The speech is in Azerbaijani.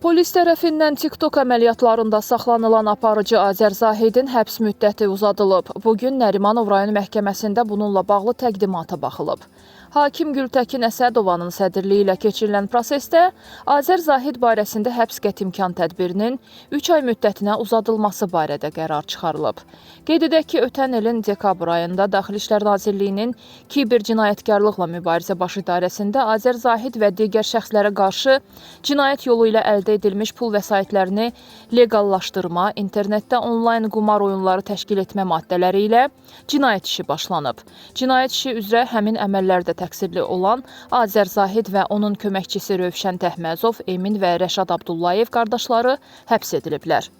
Polis tərəfindən TikTok əməliyyatlarında saxlanılan aparıcı Azər Zahidin həbs müddəti uzadılıb. Bugün Nərimanov rayon məhkəməsində bununla bağlı təqdimata baxılıb. Hakim Gültəkin Əsədovanın sədrliyi ilə keçirilən prosesdə Azər Zahid barəsində həbs qətimkan tədbirinin 3 ay müddətinə uzadılması barədə qərar çıxarılıb. Qeyd edək ki, ötən ilin dekabr ayında Daxili İşlər Nazirliyinin kiber cinayətkarlıqla mübarizə baş idarəsində Azər Zahid və digər şəxslərə qarşı cinayət yolu ilə əldə edilmiş pul vəsaitlərini leqallaşdırma, internetdə onlayn qumar oyunları təşkil etmə maddələri ilə cinayət işi başlanıb. Cinayət işi üzrə həmin əməllərdə təqsirli olan Azər Zahid və onun köməkçisi Rövşən Təhməzov, Emin və Rəşad Abdullayev qardaşları həbs ediliblər.